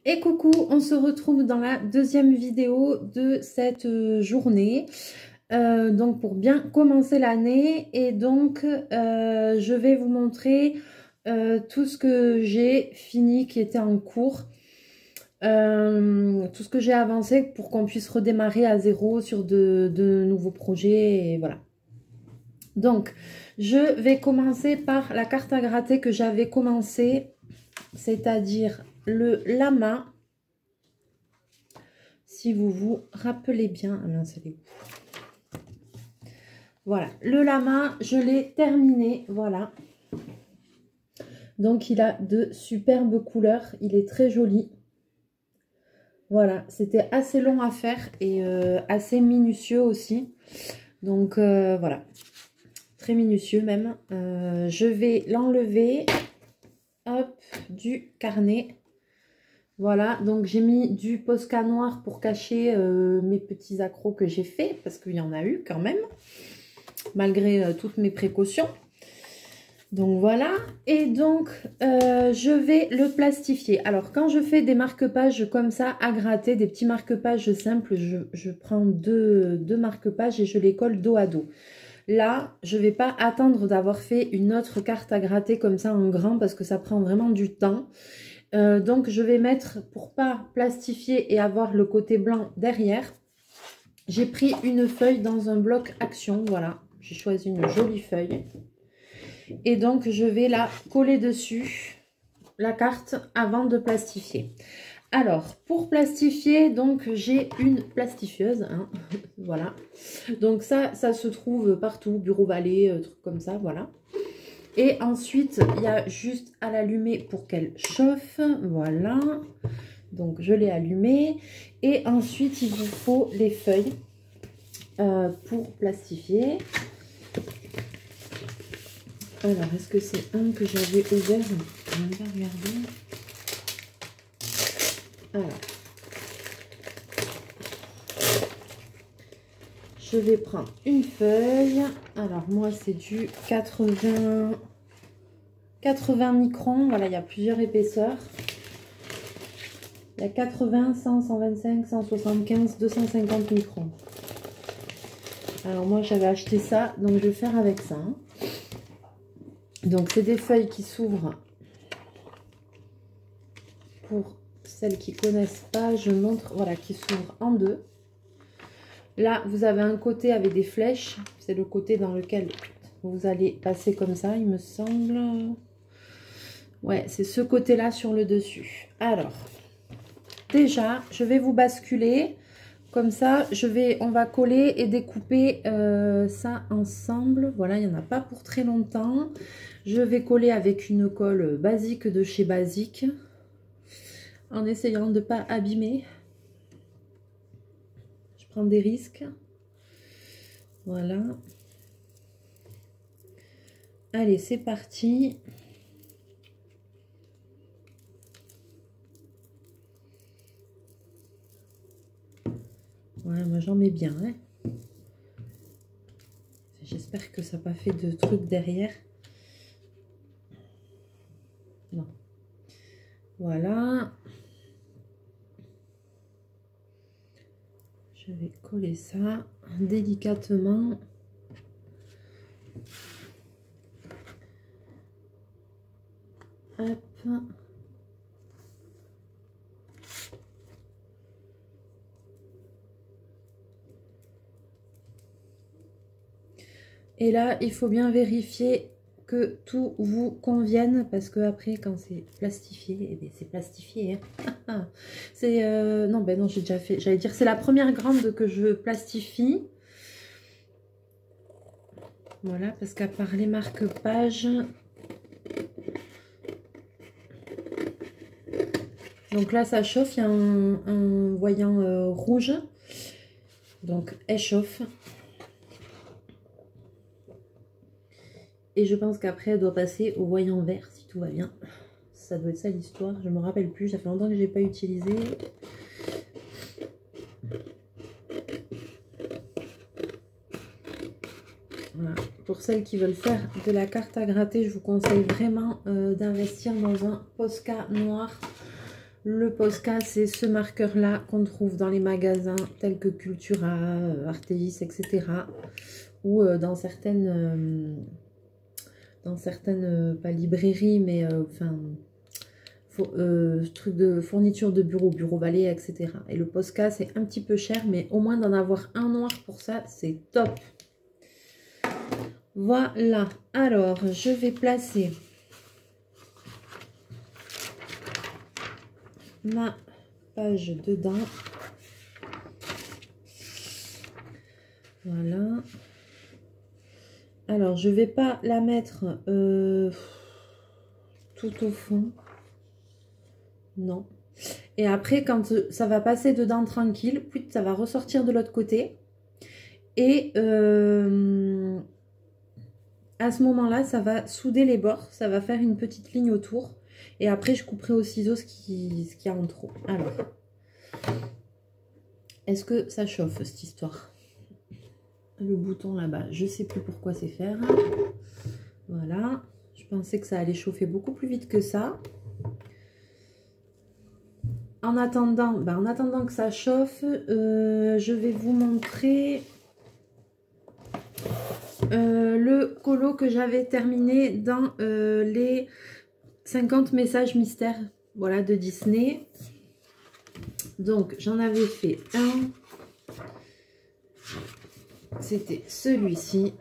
Et coucou, on se retrouve dans la deuxième vidéo de cette journée. Donc pour bien commencer l'année, et donc je vais vous montrer tout ce que j'ai fini qui était en cours, tout ce que j'ai avancé pour qu'on puisse redémarrer à zéro sur de nouveaux projets, et voilà. Donc je vais commencer par la carte à gratter que j'avais commencé, c'est-à-dire le lama. Si vous vous rappelez bien, ah mince, elle est où? Voilà, le lama, je l'ai terminé, voilà. Donc il a de superbes couleurs, il est très joli. Voilà, c'était assez long à faire et assez minutieux aussi. Donc voilà, très minutieux même. Je vais l'enlever, hop, du carnet. Voilà, donc j'ai mis du Posca noir pour cacher mes petits accros que j'ai fait, parce qu'il y en a eu quand même, malgré toutes mes précautions. Donc voilà, et donc je vais le plastifier. Alors quand je fais des marque-pages comme ça à gratter, des petits marque-pages simples, je prends deux marque-pages et je les colle dos à dos. Là, je ne vais pas attendre d'avoir fait une autre carte à gratter comme ça en grand, parce que ça prend vraiment du temps. Donc je vais mettre, pour pas plastifier et avoir le côté blanc derrière, j'ai pris une feuille dans un bloc action. Voilà, j'ai choisi une jolie feuille et donc je vais la coller dessus, la carte, avant de plastifier. Alors pour plastifier, donc j'ai une plastifieuse, hein, voilà. Donc ça se trouve partout, bureau Vallée, trucs comme ça, voilà. Et ensuite, il y a juste à l'allumer pour qu'elle chauffe. Voilà. Donc, je l'ai allumée. Et ensuite, il vous faut les feuilles pour plastifier. Alors, est-ce que c'est un que j'avais ouvert? On va regarder. Alors. Je vais prendre une feuille. Alors, moi, c'est du 80 microns. Voilà, il y a plusieurs épaisseurs. Il y a 80, 100, 125, 175, 250 microns. Alors, moi, j'avais acheté ça, donc je vais faire avec ça. Donc, c'est des feuilles qui s'ouvrent. Pour celles qui ne connaissent pas, je montre, voilà, qui s'ouvrent en deux. Là, vous avez un côté avec des flèches. C'est le côté dans lequel vous allez passer comme ça, il me semble. Ouais, c'est ce côté-là sur le dessus. Alors, déjà, je vais vous basculer. Comme ça, on va coller et découper ça ensemble. Voilà, il n'y en a pas pour très longtemps. Je vais coller avec une colle basique de chez Basique, en essayant de ne pas abîmer. Je prends des risques. Voilà. Allez, c'est parti. Ouais, moi j'en mets bien. Hein. J'espère que ça n'a pas fait de trucs derrière. Non. Voilà. Je vais coller ça délicatement. Hop. Et là, il faut bien vérifier que tout vous convienne, parce que après, quand c'est plastifié, eh bien, c'est plastifié. Hein. C'est non, ben non, j'ai déjà fait. J'allais dire, c'est la première grande que je plastifie. Voilà, parce qu'à part les marque-pages. Donc là, ça chauffe. Il y a un voyant rouge. Donc, elle chauffe. Et je pense qu'après, elle doit passer au voyant vert, si tout va bien. Ça doit être ça l'histoire. Je ne me rappelle plus. Ça fait longtemps que je n'ai pas utilisé. Voilà. Pour celles qui veulent faire de la carte à gratter, je vous conseille vraiment d'investir dans un Posca noir. Le Posca, c'est ce marqueur-là qu'on trouve dans les magasins tels que Cultura, Artéis, etc. Ou dans certaines pas librairies, mais enfin, trucs de fourniture de bureau, bureau balai, etc. Et le Posca, c'est un petit peu cher, mais au moins d'en avoir un noir pour ça, c'est top. Voilà, alors je vais placer ma page dedans. Voilà. Alors, je vais pas la mettre tout au fond. Non. Et après, quand ça va passer dedans tranquille, puis ça va ressortir de l'autre côté. Et à ce moment-là, ça va souder les bords. Ça va faire une petite ligne autour. Et après, je couperai au ciseau ce qu'il y a en trop. Alors, est-ce que ça chauffe, cette histoire? Le bouton là-bas, je sais plus pourquoi c'est faire. Voilà. Je pensais que ça allait chauffer beaucoup plus vite que ça. En attendant que ça chauffe, je vais vous montrer le colo que j'avais terminé dans les 50 messages mystères, voilà, de Disney. Donc, j'en avais fait un. C'était celui-ci.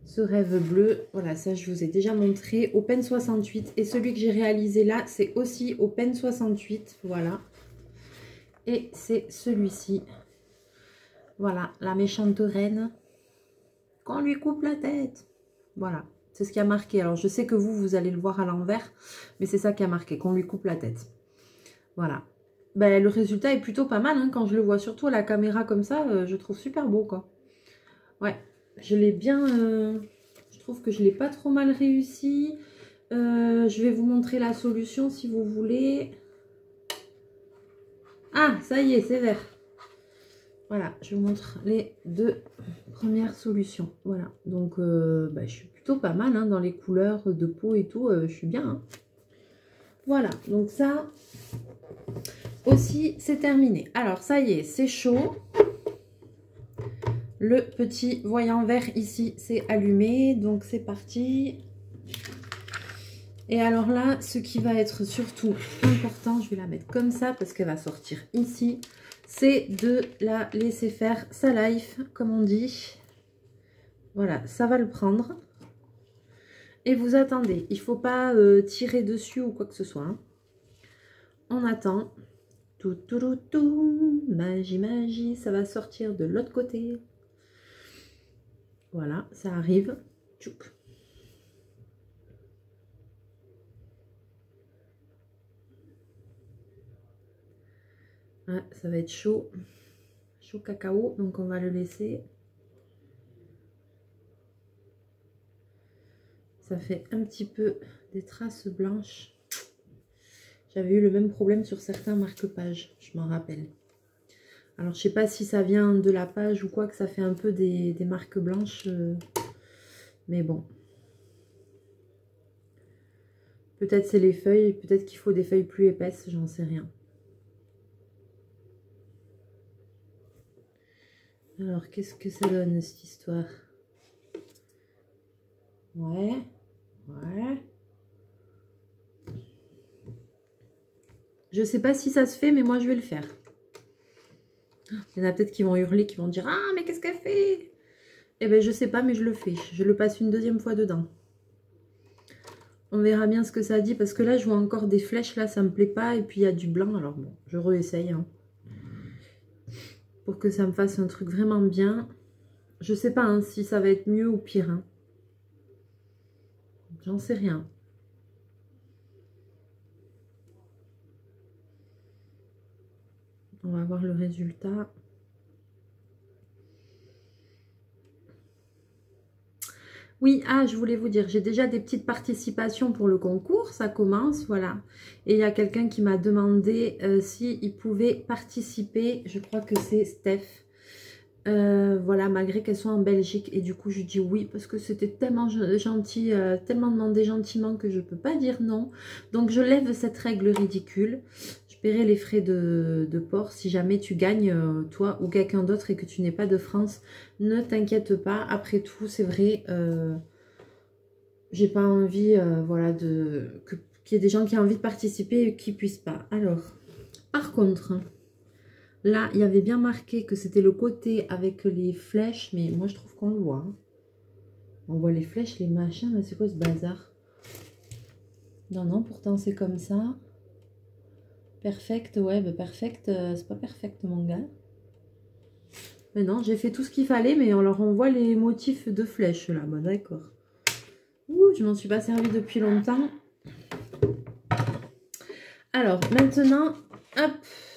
Ce rêve bleu. Voilà, ça, je vous ai déjà montré. Au Pen 68. Et celui que j'ai réalisé là, c'est aussi au Pen 68. Voilà. Et c'est celui-ci. Voilà, la méchante reine. Qu'on lui coupe la tête. Voilà, c'est ce qui a marqué. Alors, je sais que vous allez le voir à l'envers. Mais c'est ça qui a marqué, qu'on lui coupe la tête. Voilà. Ben, le résultat est plutôt pas mal, hein, quand je le vois, surtout à la caméra comme ça, je trouve super beau, quoi. Ouais, je l'ai bien... je trouve que je l'ai pas trop mal réussi. Je vais vous montrer la solution si vous voulez. Ah, ça y est, c'est vert. Voilà, je vous montre les deux premières solutions. Voilà, donc je suis plutôt pas mal, hein, dans les couleurs de peau et tout, je suis bien. Hein. Voilà, donc ça... aussi, c'est terminé. Alors, ça y est, c'est chaud. Le petit voyant vert ici, c'est allumé. Donc, c'est parti. Et alors là, ce qui va être surtout important, je vais la mettre comme ça parce qu'elle va sortir ici, c'est de la laisser faire sa life, comme on dit. Voilà, ça va le prendre. Et vous attendez. Il ne faut pas tirer dessus ou quoi que ce soit. Hein. On attend. Tout, magie, magie, ça va sortir de l'autre côté. Voilà, ça arrive. Tchoup. Ah, ça va être chaud. Chaud cacao, donc on va le laisser. Ça fait un petit peu des traces blanches. J'avais eu le même problème sur certains marque-pages, je m'en rappelle. Alors, je sais pas si ça vient de la page ou quoi, que ça fait un peu des marques blanches. Mais bon. Peut-être c'est les feuilles, peut-être qu'il faut des feuilles plus épaisses, j'en sais rien. Alors, qu'est-ce que ça donne, cette histoire? Ouais. Ouais. Je sais pas si ça se fait, mais moi, je vais le faire. Il y en a peut-être qui vont hurler, qui vont dire « Ah, mais qu'est-ce qu'elle fait ?» Eh bien, je sais pas, mais je le fais. Je le passe une deuxième fois dedans. On verra bien ce que ça dit, parce que là, je vois encore des flèches, là, ça me plaît pas. Et puis, il y a du blanc, alors bon, je réessaye. Hein, pour que ça me fasse un truc vraiment bien. Je sais pas hein, si ça va être mieux ou pire. Hein. J'en sais rien. On va voir le résultat. Oui, ah, je voulais vous dire, j'ai déjà des petites participations pour le concours, ça commence, voilà. Et il y a quelqu'un qui m'a demandé s'il pouvait participer, je crois que c'est Steph, voilà, malgré qu'elles soient en Belgique. Et du coup, je dis oui parce que c'était tellement gentil, tellement demandé gentiment que je peux pas dire non. Donc, je lève cette règle ridicule. Je paierai les frais de port. Si jamais tu gagnes, toi ou quelqu'un d'autre, et que tu n'es pas de France, ne t'inquiète pas. Après tout, c'est vrai, j'ai pas envie, voilà, qu'il y ait des gens qui ont envie de participer et qui puissent pas. Alors, par contre... Là, il y avait bien marqué que c'était le côté avec les flèches, mais moi je trouve qu'on le voit. Hein. On voit les flèches, les machins, mais c'est quoi ce bazar? Non, non, pourtant c'est comme ça. Perfect, ouais, bah perfect, c'est pas perfect mon gars. Mais non, j'ai fait tout ce qu'il fallait, mais alors on voit les motifs de flèches là, bah d'accord. Ouh, je m'en suis pas servi depuis longtemps. Alors, maintenant, hop,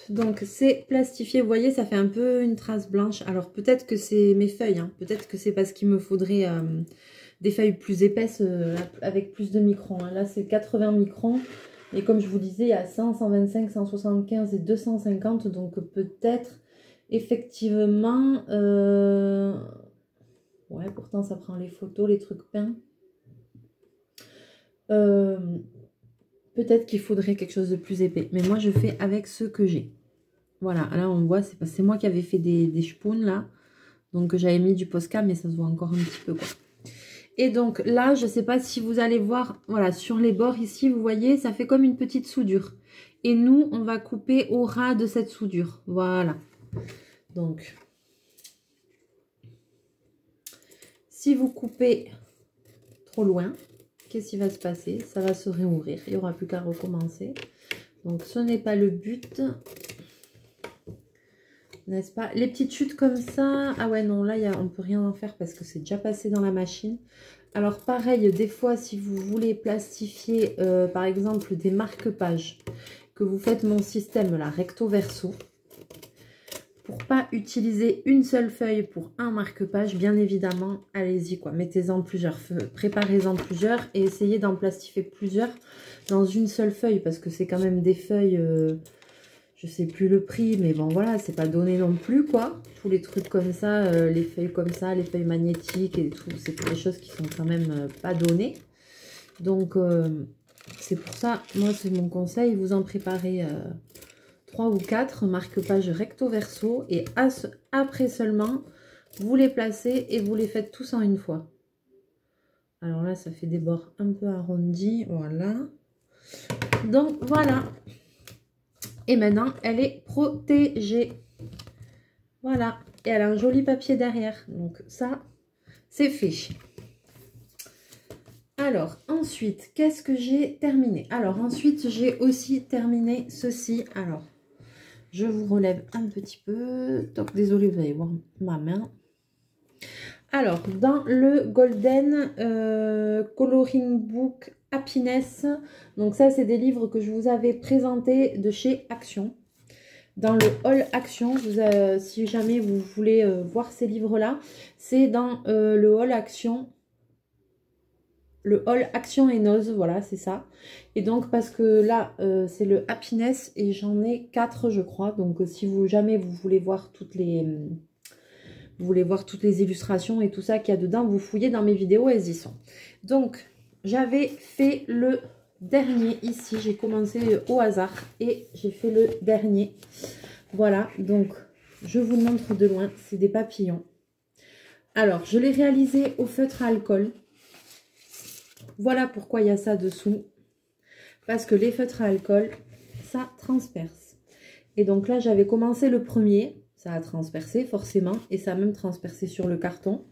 donc c'est plastifié. Vous voyez, ça fait un peu une trace blanche. Alors, peut-être que c'est mes feuilles. Hein. Peut-être que c'est parce qu'il me faudrait des feuilles plus épaisses avec plus de microns. Hein. Là, c'est 80 microns. Et comme je vous disais, il y a 100, 125, 175 et 250. Donc, peut-être, effectivement... Ouais, pourtant, ça prend les photos, les trucs peints. Peut-être qu'il faudrait quelque chose de plus épais. Mais moi, je fais avec ce que j'ai. Voilà, là, on voit, c'est moi qui avais fait des spoons, là. Donc, j'avais mis du Posca, mais ça se voit encore un petit peu, quoi. Et donc, là, je ne sais pas si vous allez voir, voilà, sur les bords, ici, vous voyez, ça fait comme une petite soudure. Et nous, on va couper au ras de cette soudure. Voilà. Donc, si vous coupez trop loin, qu'est-ce qui va se passer? Ça va se réouvrir. Il n'y aura plus qu'à recommencer. Donc, ce n'est pas le but. N'est-ce pas? Les petites chutes comme ça. Ah ouais, non, là, on ne peut rien en faire parce que c'est déjà passé dans la machine. Alors, pareil, des fois, si vous voulez plastifier, par exemple, des marque-pages, que vous faites mon système, là, recto-verso, pour pas utiliser une seule feuille pour un marque-page, bien évidemment, allez-y, quoi. Mettez-en plusieurs, préparez-en plusieurs et essayez d'en plastifier plusieurs dans une seule feuille parce que c'est quand même des feuilles, je sais plus le prix, mais bon, voilà, c'est pas donné non plus, quoi. Tous les trucs comme ça, les feuilles comme ça, les feuilles magnétiques et tout, c'est des choses qui sont quand même pas données. Donc, c'est pour ça, moi, c'est mon conseil, vous en préparez... 3 ou 4 marque-pages recto-verso et après seulement, vous les placez et vous les faites tous en une fois. Alors là, ça fait des bords un peu arrondis, voilà. Donc voilà. Et maintenant, elle est protégée. Voilà. Et elle a un joli papier derrière. Donc ça, c'est fait. Alors, ensuite, qu'est-ce que j'ai terminé? Alors, ensuite, j'ai aussi terminé ceci. Alors... Je vous relève un petit peu. Donc, désolé, vous allez voir ma main. Alors, dans le Golden Coloring Book Happiness, donc ça, c'est des livres que je vous avais présentés de chez Action. Dans le Haul Action, si jamais vous voulez voir ces livres-là, c'est dans le Haul Action. Le Haul Action et Nose, voilà, c'est ça. Et donc, parce que là, c'est le Happiness et j'en ai 4, je crois. Donc, si jamais vous voulez voir toutes les... Vous voulez voir toutes les illustrations et tout ça qu'il y a dedans, vous fouillez dans mes vidéos, elles y sont. Donc, j'avais fait le dernier ici. J'ai commencé au hasard et j'ai fait le dernier. Voilà, donc, je vous montre de loin. C'est des papillons. Alors, je l'ai réalisé au feutre à alcool. Voilà pourquoi il y a ça dessous. Parce que les feutres à alcool, ça transperce. Et donc là, j'avais commencé le premier. Ça a transpercé forcément. Et ça a même transpercé sur le carton.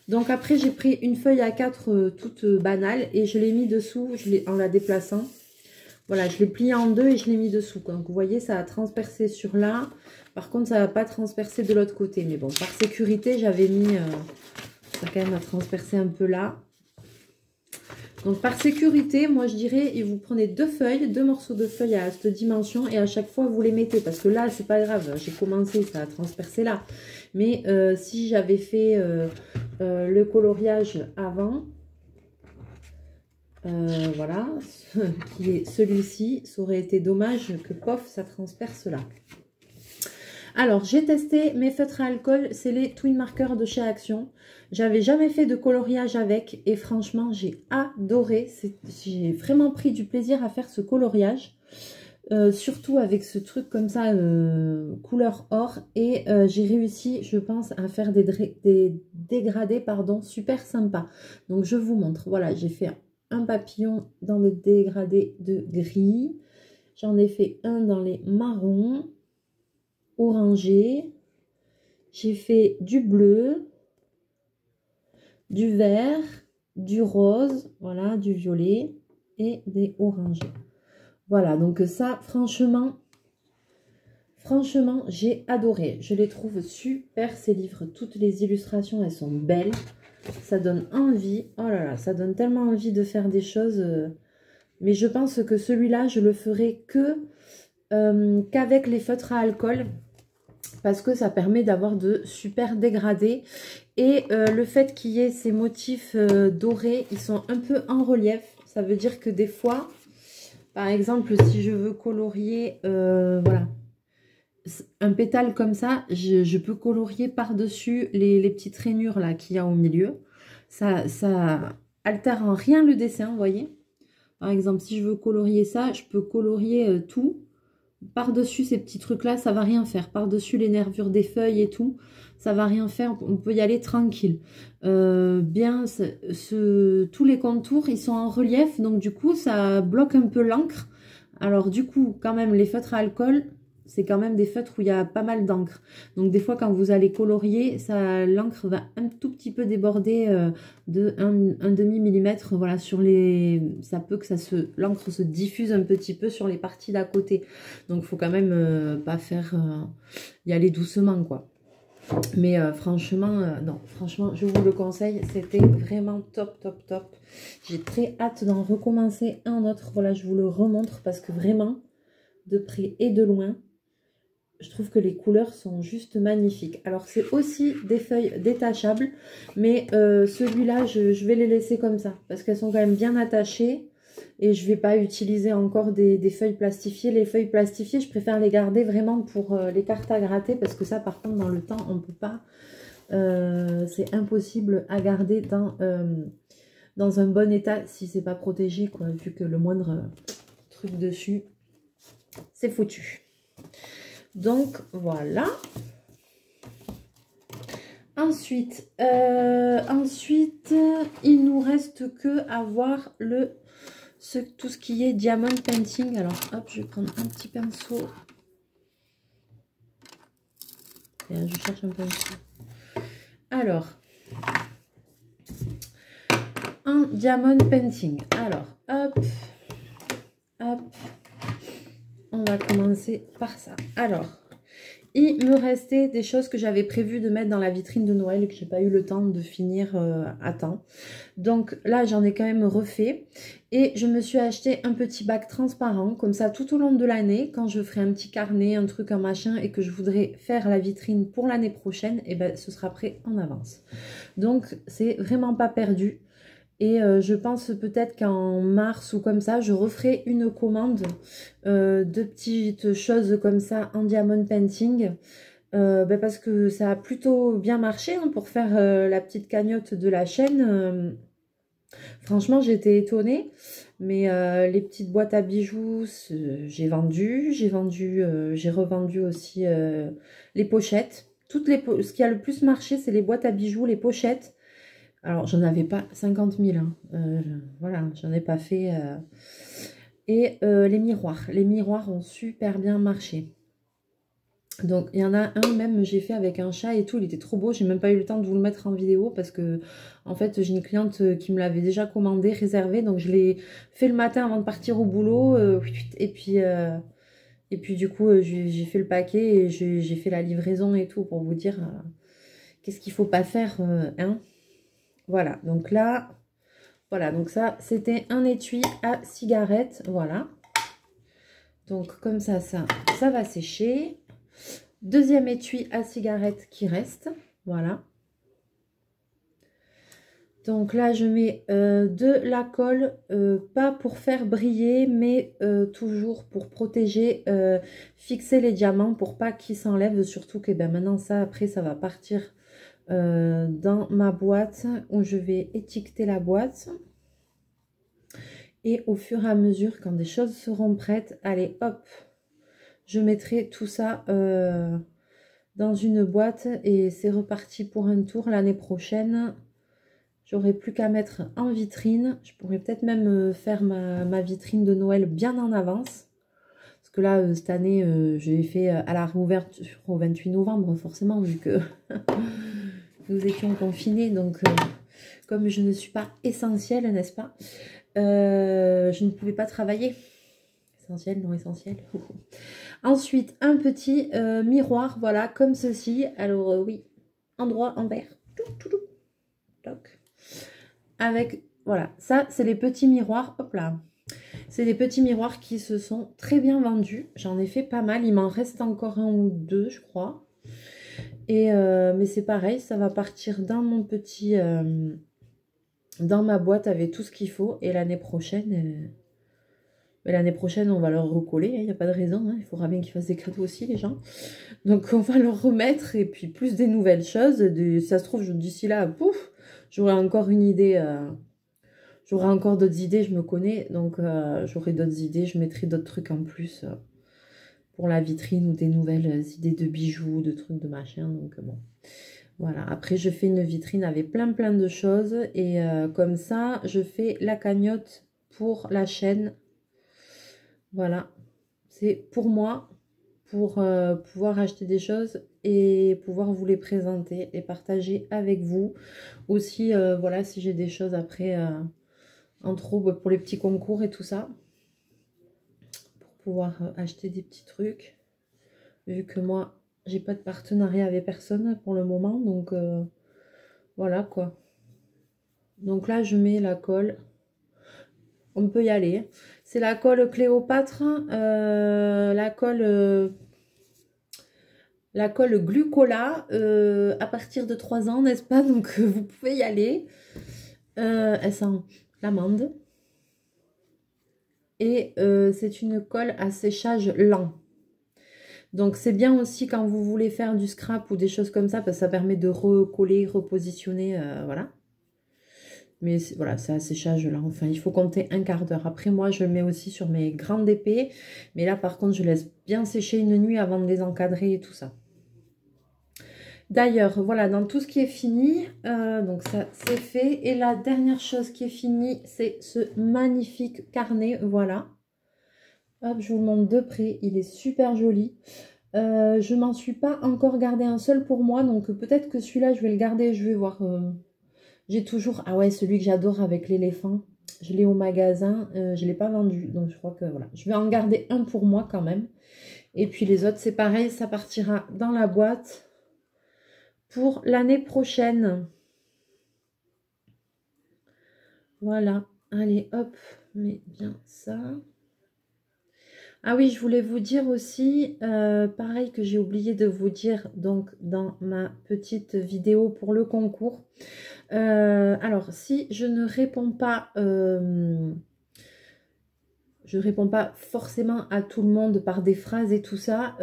Donc après, j'ai pris une feuille A4 toute banale. Et je l'ai mis dessous en la déplaçant. Voilà, je l'ai plié en deux et je l'ai mis dessous. Donc vous voyez, ça a transpercé sur là. Par contre, ça n'a pas transpercé de l'autre côté. Mais bon, par sécurité, j'avais mis... ça a quand même à transpercer un peu là. Donc par sécurité, moi je dirais, vous prenez deux morceaux de feuilles à cette dimension et à chaque fois vous les mettez. Parce que là, c'est pas grave, j'ai commencé, ça a transpercé là. Mais si j'avais fait le coloriage avant, voilà, qui est celui-ci, ça aurait été dommage que pof, ça transperce là. Alors, j'ai testé mes feutres à alcool, c'est les Twin Markers de chez Action. J'avais jamais fait de coloriage avec et franchement, j'ai adoré. J'ai vraiment pris du plaisir à faire ce coloriage. Surtout avec ce truc comme ça, couleur or. Et j'ai réussi, je pense, à faire des dégradés, pardon, super sympas. Donc, je vous montre. Voilà, j'ai fait un papillon dans des dégradés de gris. J'en ai fait un dans les marrons, orangé. J'ai fait du bleu, du vert, du rose, voilà, du violet et des orangés. Voilà, donc ça, franchement, j'ai adoré. Je les trouve super, ces livres. Toutes les illustrations, elles sont belles. Ça donne envie. Oh là là, ça donne tellement envie de faire des choses. Mais je pense que celui-là, je le ferai qu'avec les feutres à alcool. Parce que ça permet d'avoir de super dégradés. Et le fait qu'il y ait ces motifs dorés, ils sont un peu en relief. Ça veut dire que des fois, par exemple, si je veux colorier, voilà, un pétale comme ça, je peux colorier par-dessus les petites rainures là qu'il y a au milieu. Ça altère en rien le dessin, vous voyez. Par exemple, si je veux colorier ça, je peux colorier tout. Par-dessus ces petits trucs-là, ça va rien faire. Par-dessus les nervures des feuilles et tout, ça va rien faire. On peut y aller tranquille. Tous les contours, ils sont en relief. Donc, du coup, ça bloque un peu l'encre. Alors, du coup, quand même, les feutres à alcool, c'est quand même des feutres où il y a pas mal d'encre. Donc, des fois, quand vous allez colorier, l'encre va un tout petit peu déborder de 1 demi-millimètre. Voilà, ça peut que l'encre se diffuse un petit peu sur les parties d'à côté. Donc, il faut quand même pas y aller doucement, quoi. Mais franchement, non, franchement, je vous le conseille. C'était vraiment top, top, top. J'ai très hâte d'en recommencer un autre. Voilà, je vous le remontre parce que vraiment, de près et de loin, je trouve que les couleurs sont juste magnifiques. Alors, c'est aussi des feuilles détachables, mais celui-là, je vais les laisser comme ça parce qu'elles sont quand même bien attachées. Et je ne vais pas utiliser encore des feuilles plastifiées. Les feuilles plastifiées, je préfère les garder vraiment pour les cartes à gratter. Parce que ça, par contre, dans le temps, on ne peut pas. C'est impossible à garder dans un bon état si c'est pas protégé, quoi. Vu que le moindre truc dessus, c'est foutu. Donc, voilà. Ensuite, il nous reste que à voir tout ce qui est diamond painting. Alors, hop, je vais prendre un petit pinceau. Et là, je cherche un pinceau. Alors, un diamond painting. Alors, hop, hop. On va commencer par ça. Alors, il me restait des choses que j'avais prévu de mettre dans la vitrine de Noël et que j'ai pas eu le temps de finir à temps. Donc là, j'en ai quand même refait. Et je me suis acheté un petit bac transparent, comme ça, tout au long de l'année, quand je ferai un petit carnet, un truc, un machin, et que je voudrais faire la vitrine pour l'année prochaine, et ben, ce sera prêt en avance. Donc, c'est vraiment pas perdu. Et je pense peut-être qu'en mars ou comme ça, je referai une commande de petites choses comme ça en diamond painting. Parce que ça a plutôt bien marché hein, pour faire la petite cagnotte de la chaîne. Franchement, j'étais étonnée. Mais les petites boîtes à bijoux, j'ai vendu. J'ai revendu aussi les pochettes. Ce qui a le plus marché, c'est les boîtes à bijoux, les pochettes. Alors, j'en avais pas 50 000. Hein. Voilà, j'en ai pas fait. Et les miroirs. Les miroirs ont super bien marché. Donc, il y en a un même, j'ai fait avec un chat et tout. Il était trop beau. J'ai même pas eu le temps de vous le mettre en vidéo parce que, en fait, j'ai une cliente qui me l'avait déjà commandé, réservé. Donc, je l'ai fait le matin avant de partir au boulot. Et puis, du coup, j'ai fait le paquet et j'ai fait la livraison et tout pour vous dire qu'est-ce qu'il faut pas faire, hein. Voilà, donc là, voilà, donc ça, c'était un étui à cigarette, voilà. Donc, comme ça va sécher. Deuxième étui à cigarette qui reste, voilà. Donc là, je mets de la colle, pas pour faire briller, mais toujours pour protéger, fixer les diamants pour pas qu'ils s'enlèvent. Surtout que ben, maintenant, ça, après, ça va partir dans ma boîte où je vais étiqueter la boîte. Et au fur et à mesure, quand des choses seront prêtes, allez, hop, je mettrai tout ça dans une boîte et c'est reparti pour un tour l'année prochaine. J'aurai plus qu'à mettre en vitrine. Je pourrais peut-être même faire ma vitrine de Noël bien en avance. Parce que là, cette année, je l'ai fait à la réouverture au 28 novembre, forcément, vu que nous étions confinés. Donc, comme je ne suis pas essentielle, n'est-ce pas, je ne pouvais pas travailler. Essentiel, non essentiel. Ensuite, un petit miroir, voilà, comme ceci. Alors, oui, endroit en verre. Toc. Avec, voilà, ça, c'est les petits miroirs. Hop là. C'est des petits miroirs qui se sont très bien vendus. J'en ai fait pas mal. Il m'en reste encore un ou deux, je crois. Et, mais c'est pareil, ça va partir dans mon petit... dans ma boîte avec tout ce qu'il faut. Et l'année prochaine... l'année prochaine, on va leur recoller, il n'y a pas de raison, hein. Il faudra bien qu'ils fassent des cadeaux aussi, les gens. Donc, on va leur remettre, et puis plus des nouvelles choses. Ça se trouve, d'ici là, pouf, j'aurai encore une idée, j'aurai encore d'autres idées, je me connais. Donc, j'aurai d'autres idées, je mettrai d'autres trucs en plus pour la vitrine, ou des nouvelles idées de bijoux, de trucs, de machin. Donc, bon, voilà. Après, je fais une vitrine avec plein de choses, et comme ça, je fais la cagnotte pour la chaîne. Voilà, c'est pour moi, pour pouvoir acheter des choses et pouvoir vous les présenter et partager avec vous. Aussi, voilà, si j'ai des choses après en trop pour les petits concours et tout ça, pour pouvoir acheter des petits trucs. Vu que moi, j'ai pas de partenariat avec personne pour le moment, donc voilà quoi. Donc là, je mets la colle. On peut y aller. C'est la colle Cléopâtre, la colle Glucola à partir de 3 ans, n'est-ce pas? Donc vous pouvez y aller. Elle sent l'amande. Et c'est une colle à séchage lent. Donc c'est bien aussi quand vous voulez faire du scrap ou des choses comme ça, parce que ça permet de recoller, repositionner, voilà. Mais voilà, c'est à séchage là. Enfin, il faut compter un quart d'heure. Après, moi, je le mets aussi sur mes grandes épées. Mais là, par contre, je laisse bien sécher une nuit avant de les encadrer et tout ça. D'ailleurs, voilà, dans tout ce qui est fini, donc ça, c'est fait. Et la dernière chose qui est finie, c'est ce magnifique carnet, voilà. Hop, je vous le montre de près. Il est super joli. Je m'en suis pas encore gardé un seul pour moi. Donc, peut-être que celui-là, je vais le garder. Je vais voir... J'ai toujours... Ah ouais, celui que j'adore avec l'éléphant. Je l'ai au magasin. Je ne l'ai pas vendu. Donc, je crois que voilà. Je vais en garder un pour moi quand même. Et puis, les autres, c'est pareil. Ça partira dans la boîte pour l'année prochaine. Voilà. Allez, hop. Mets bien ça. Ah oui, je voulais vous dire aussi, pareil que j'ai oublié de vous dire donc dans ma petite vidéo pour le concours. Alors, si je ne réponds pas, je réponds pas forcément à tout le monde par des phrases et tout ça,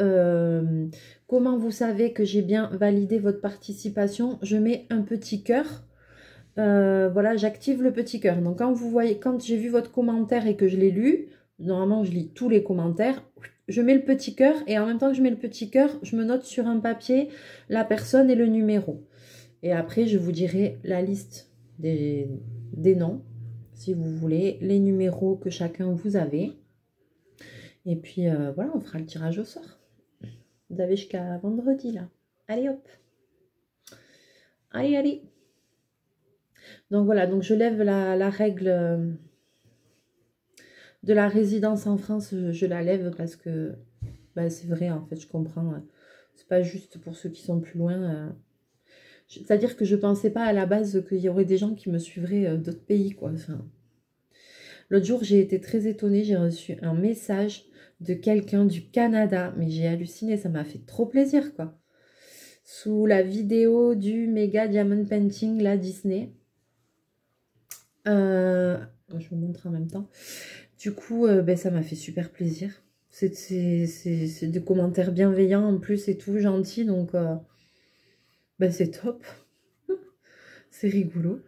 comment vous savez que j'ai bien validé votre participation? Je mets un petit cœur. Voilà, j'active le petit cœur. Donc, quand vous voyez, quand j'ai vu votre commentaire et que je l'ai lu, normalement, je lis tous les commentaires. Je mets le petit cœur et en même temps que je mets le petit cœur, je me note sur un papier la personne et le numéro. Et après, je vous dirai la liste des noms, si vous voulez, les numéros que chacun vous avez. Et puis, voilà, on fera le tirage au sort. Vous avez jusqu'à vendredi, là. Allez, hop. Allez, allez. Donc, voilà, donc je lève la règle... de la résidence en France, je la lève parce que bah, c'est vrai, en fait, je comprends. C'est pas juste pour ceux qui sont plus loin. C'est-à-dire que je pensais pas à la base qu'il y aurait des gens qui me suivraient d'autres pays, quoi. Enfin, l'autre jour, j'ai été très étonnée. J'ai reçu un message de quelqu'un du Canada. Mais j'ai halluciné, ça m'a fait trop plaisir, quoi. Sous la vidéo du Mega Diamond Painting, la Disney. Je vous montre en même temps. Du coup, ben, ça m'a fait super plaisir. C'est des commentaires bienveillants en plus et tout, gentils. Donc, ben, c'est top. C'est rigolo.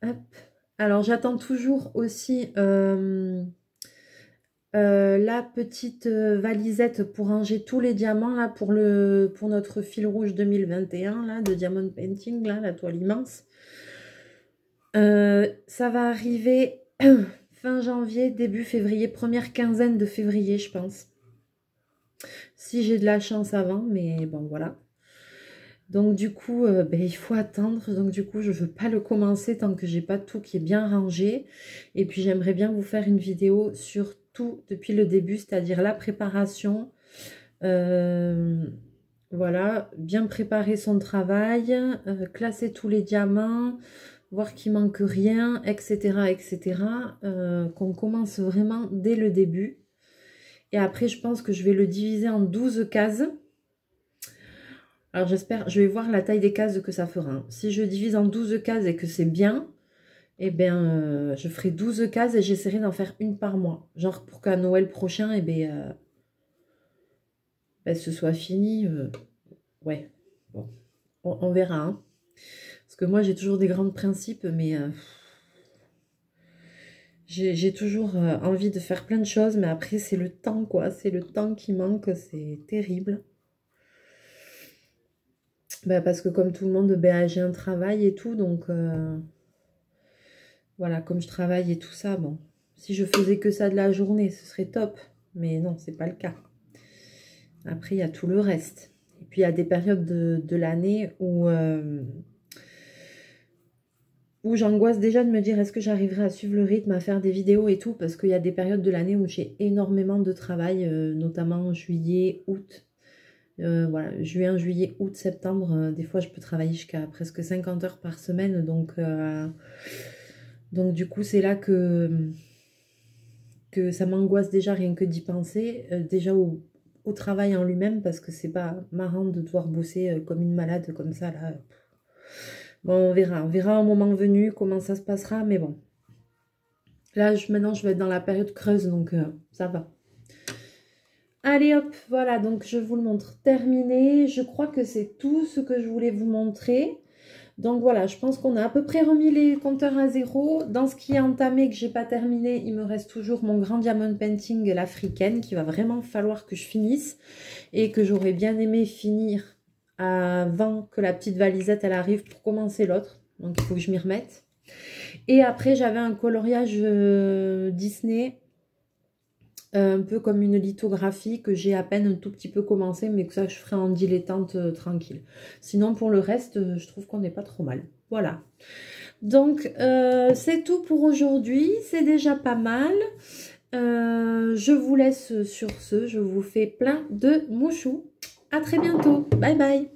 Hop. Alors, j'attends toujours aussi la petite valisette pour ranger tous les diamants là pour notre fil rouge 2021 là, de Diamond Painting, là, la toile immense. Ça va arriver fin janvier, début février, première quinzaine de février, je pense. Si j'ai de la chance avant, mais bon, voilà. Donc, du coup, ben, il faut attendre. Donc, du coup, je ne veux pas le commencer tant que j'ai pas tout qui est bien rangé. Et puis, j'aimerais bien vous faire une vidéo sur tout depuis le début, c'est-à-dire la préparation. Voilà, bien préparer son travail, classer tous les diamants, voir qu'il manque rien, etc. etc. Qu'on commence vraiment dès le début. Et après, je pense que je vais le diviser en 12 cases. Alors, j'espère, je vais voir la taille des cases que ça fera. Si je divise en 12 cases et que c'est bien, eh bien, je ferai 12 cases et j'essaierai d'en faire une par mois. Genre, pour qu'à Noël prochain, eh bien, ce soit fini. Ouais, bon, on verra. Hein. Parce que moi, j'ai toujours des grands principes, mais j'ai toujours envie de faire plein de choses. Mais après, c'est le temps, quoi. C'est le temps qui manque, c'est terrible. Ben, parce que comme tout le monde, ben, j'ai un travail et tout, donc voilà, comme je travaille et tout ça, bon, si je faisais que ça de la journée, ce serait top, mais non, c'est pas le cas. Après, il y a tout le reste. Et puis, il y a des périodes de l'année où j'angoisse déjà de me dire, est-ce que j'arriverai à suivre le rythme, à faire des vidéos et tout, parce qu'il y a des périodes de l'année où j'ai énormément de travail, notamment juillet, août. Voilà, juin, juillet, août, septembre, des fois je peux travailler jusqu'à presque 50 heures par semaine, donc du coup c'est là que ça m'angoisse déjà rien que d'y penser, déjà au travail en lui-même, parce que c'est pas marrant de devoir bosser comme une malade comme ça là. Bon, on verra au moment venu comment ça se passera, mais bon. Là, maintenant je vais être dans la période creuse, donc ça va. Allez hop, voilà, donc je vous le montre terminé. Je crois que c'est tout ce que je voulais vous montrer. Donc voilà, je pense qu'on a à peu près remis les compteurs à zéro. Dans ce qui est entamé, que j'ai pas terminé, il me reste toujours mon grand diamond painting, l'africaine, qui va vraiment falloir que je finisse. Et que j'aurais bien aimé finir avant que la petite valisette elle arrive pour commencer l'autre. Donc il faut que je m'y remette. Et après, j'avais un coloriage Disney, un peu comme une lithographie que j'ai à peine un tout petit peu commencé, mais que ça je ferai en dilettante tranquille. Sinon pour le reste, je trouve qu'on n'est pas trop mal. Voilà. Donc c'est tout pour aujourd'hui, c'est déjà pas mal. Je vous laisse sur ce, je vous fais plein de mouchous. À très bientôt, bye bye.